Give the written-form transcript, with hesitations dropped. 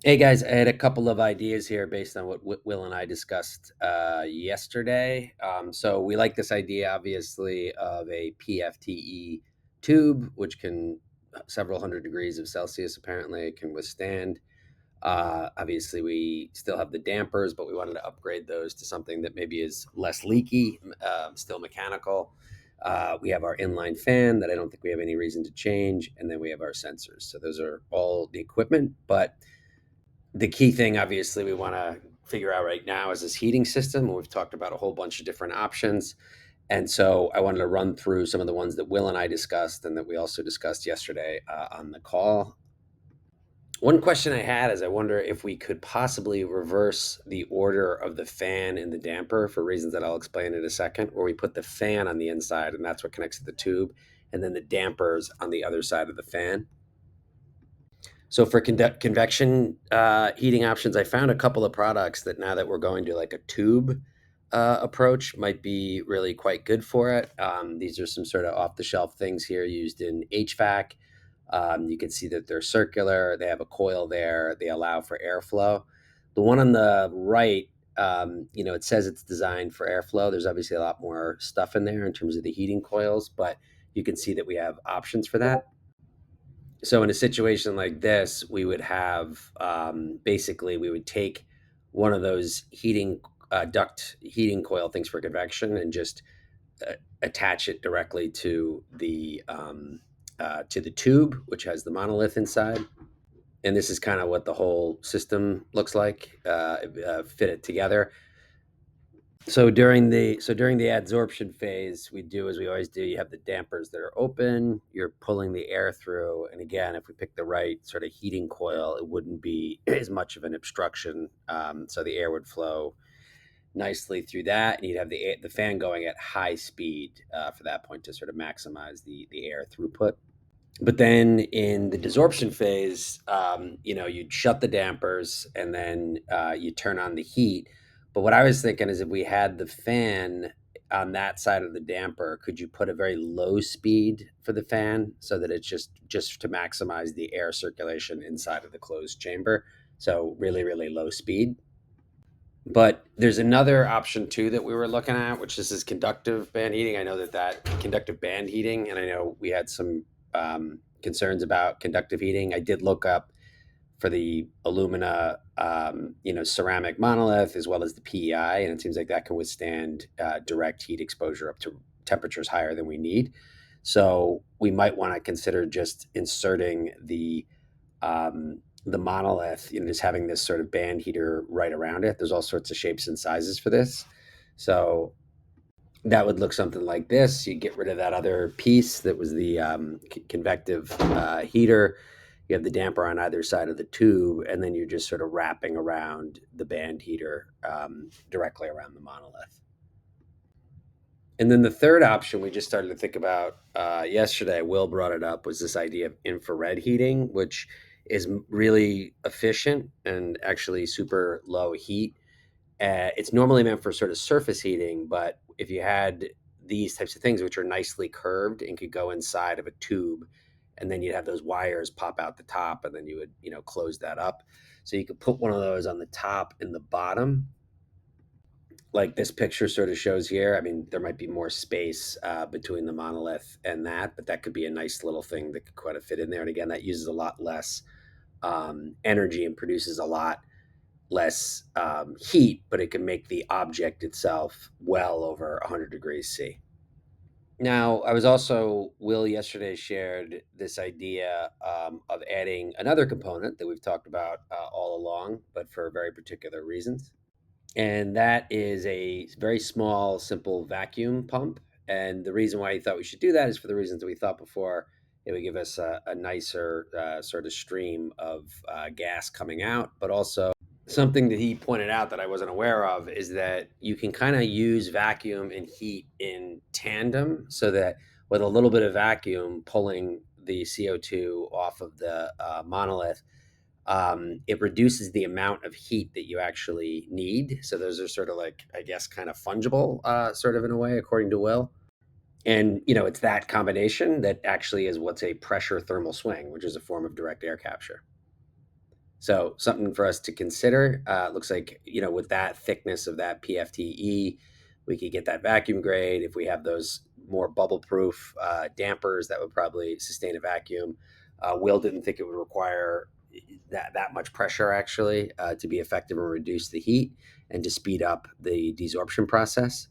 Hey guys, I had a couple of ideas here based on what Will and I discussed yesterday. So we like this idea, obviously, of a PFTE tube, which can several hundred degrees of Celsius apparently can withstand. Obviously, we still have the dampers, but we wanted to upgrade those to something that maybe is less leaky, still mechanical. We have our inline fan that I don't think we have any reason to change, and then we have our sensors. So those are all the equipment, but the key thing, obviously, we want to figure out right now is this heating system. We've talked about a whole bunch of different options. And so I wanted to run through some of the ones that Will and I discussed and that we also discussed yesterday on the call. One question I had is I wonder if we could possibly reverse the order of the fan and the damper for reasons that I'll explain in a second, where we put the fan on the inside and that's what connects to the tube, and then the dampers on the other side of the fan. So for convection heating options, I found a couple of products that now that we're going to like a tube approach might be really quite good for it. These are some sort of off the shelf things here used in HVAC. You can see that they're circular. They have a coil there. They allow for airflow. The one on the right, it says it's designed for airflow. There's obviously a lot more stuff in there in terms of the heating coils, but you can see that we have options for that. So in a situation like this, we would have basically we would take one of those heating duct heating coil things for convection and just attach it directly to the tube, which has the monolith inside. And this is kind of what the whole system looks like. Fit it together. So during the adsorption phase, we do as we always do. You have the dampers that are open. You're pulling the air through, and again, if we pick the right sort of heating coil, it wouldn't be as much of an obstruction. So the air would flow nicely through that, and you'd have the fan going at high speed for that point to sort of maximize the air throughput. But then in the desorption phase, you'd shut the dampers and then you turn on the heat. But what I was thinking is if we had the fan on that side of the damper, could you put a very low speed for the fan so that it's just to maximize the air circulation inside of the closed chamber? So really, really low speed. But there's another option too that we were looking at, which is conductive band heating. I know that conductive band heating, and I know we had some concerns about conductive heating. I did look up for the alumina, ceramic monolith as well as the PEI, and it seems like that can withstand direct heat exposure up to temperatures higher than we need. So we might want to consider just inserting the monolith, just having this sort of band heater right around it. There's all sorts of shapes and sizes for this. So that would look something like this. You get rid of that other piece that was the convective heater. You have the damper on either side of the tube, and then you're just sort of wrapping around the band heater directly around the monolith. And then the third option we just started to think about yesterday, Will brought it up, was this idea of infrared heating, which is really efficient and actually super low heat. It's normally meant for sort of surface heating, but if you had these types of things, which are nicely curved and could go inside of a tube, and then you'd have those wires pop out the top, and then you would, close that up. So you could put one of those on the top and the bottom, like this picture sort of shows here. I mean, there might be more space between the monolith and that, but that could be a nice little thing that could quite a fit in there. And again, that uses a lot less energy and produces a lot less heat, but it can make the object itself well over 100 degrees C. Now, I was also, Will yesterday shared this idea of adding another component that we've talked about all along, but for very particular reasons. And that is a very small, simple vacuum pump. And the reason why he thought we should do that is for the reasons that we thought before. It would give us a nicer sort of stream of gas coming out, but also something that he pointed out that I wasn't aware of is that you can kind of use vacuum and heat in tandem so that with a little bit of vacuum pulling the CO2 off of the monolith, it reduces the amount of heat that you actually need. So those are sort of like, I guess, kind of fungible, sort of in a way, according to Will. And it's that combination that actually is what's a pressure thermal swing, which is a form of direct air capture. So something for us to consider. Looks like, with that thickness of that PFTE, we could get that vacuum grade. If we have those more bubble proof dampers, that would probably sustain a vacuum. Will didn't think it would require that much pressure actually to be effective and reduce the heat and to speed up the desorption process.